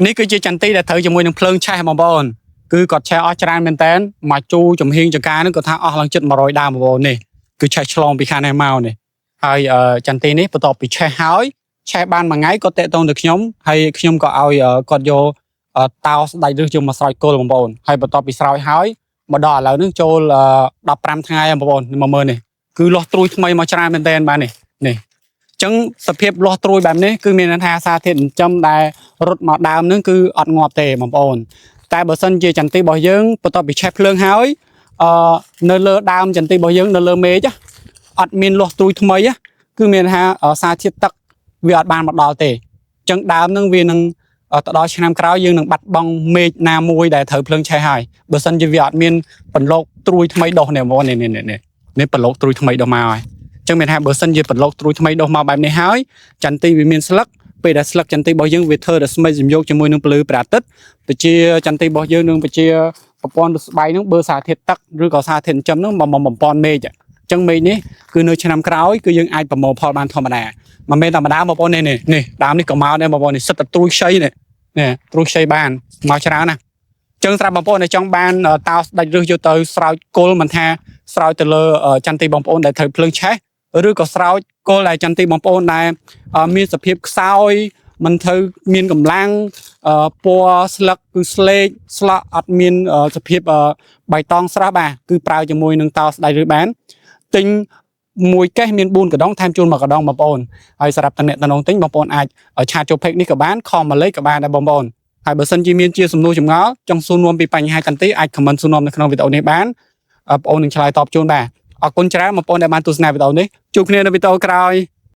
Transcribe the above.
នេះគឺជាចន្ទីដែលត្រូវជាមួយនឹងភ្លើងឆេះបងប្អូនគឺគាត់ឆេះអស់ច្រើនមែនតើមកជូចំហៀងចង្ការនឹងគាត់ថាអស់ឡើងជិត100ដើមបងប្អូននេះគឺឆេះឆ្លងពីខាងនេះមកនេះហើយចន្ទីនេះបន្ទាប់ពីឆេះហើយឆេះបានមួយថ្ងៃគាត់តាក់ទងទៅខ្ញុំហើយខ្ញុំក៏ឲ្យគាត់យកតោស្ដាច់ឬយកមកស្រោចគល់បងប្អូនហើយបន្ទាប់ពីស្រោចហើយមកដល់ឥឡូវនេះចូល15ថ្ងៃបងប្អូនមកមើលនេះគឺលាស់ត្រួយថ្មីមកច្រើនមែនតើបាទនេះអញ្ចឹងសភាពលាស់ត្រួយបែបនេះគឺមានន័យថាសារធាតុចិញ្ចឹមដែលរត់មកដើមនឹងគឺអត់ងាប់ទេបងប្អូនតែបើសិនជាចន្ទីរបស់យើងបន្ទាប់ពីឆេះភ្លើងហើយនៅលើដើមចន្ទីរបស់យើងនៅលើមេឃអត់មានលាស់ត្រួយថ្មីគឺមានថាសារធាតុទឹកវាអត់បានមកដល់ទេអញ្ចឹងដើមនឹងវានឹងទៅដល់ឆ្នាំក្រោយយើងនឹងបាត់បង់មេឃណាមួយដែលត្រូវភ្លើងឆេះហើយបើសិនជាវាអត់មានបន្លកត្រួយថ្មីដុះនេះបងប្អូននេះបន្លកត្រួយថ្មីដុះមកហើយចឹងមានថាបើសិនជាបន្លកត្រួយថ្មីដុះមកបែបនេះហើយចន្ទីវាមានស្លឹកពេលដែលស្លឹកចន្ទីរបស់យើងវាធ្វើរស្មីសំយោគជាមួយនឹងពន្លឺព្រះអាទិត្យទៅជាចន្ទីរបស់យើងនឹងទៅជាប្រព័ន្ធស្បែកនឹងបើសារធាតុទឹកឬក៏សារធាតុចិញ្ចឹមនឹងបំពន់មេឃអញ្ចឹងមេឃនេះគឺនៅឆ្នាំក្រោយគឺយើងអាចប្រមូលផលបានធម្មតាមិនមែនធម្មតាបងប្អូននេះដើមនេះក៏មកដែរបងប្អូននេះសិតតែត្រួយខ្ចីនេះត្រួយខ្ចីបានមកច្រើនណាស់អញ្ចឹងស្រាប់បងប្អូនដែលចង់បានតោស្ដាច់ឬយកទៅស្រោចគល់មិនថាស្រោចទៅលើចន្ទីបងប្អូនដែលត្រូវភ្លើងឆេះឬក៏ស្រោចគល់ដែលចន្ទីបងប្អូនដែលមានសភាពខ្សោយមិនត្រូវមានកម្លាំងពណ៌ស្លឹកគឺស្លេកស្លក់អត់មានសភាពបៃតងស្រស់បាទគឺប្រើជាមួយនឹងតោស្ដាច់ឬបានទិញមួយកេះមាន4កដងថែមជូន1កដងបងប្អូនហើយសម្រាប់តំណែងទិញបងប្អូនអាចឆាតចូល page នេះក៏បានខមមកលេខក៏បានដែរបងប្អូនហើយបើសិនជាមានជាសំណួរចម្ងល់ចង់សួរនាំពីបញ្ហាចន្ទីអាច comment សួរនាំនៅក្នុងវីដេអូនេះបានបងប្អូននឹងឆ្លើយតបជូនបាទអរគុណច្រើនបងប្អូនដែលបានទស្សនាវីដេអូនេះជួបគ្នានៅវីដេអូក្រោយ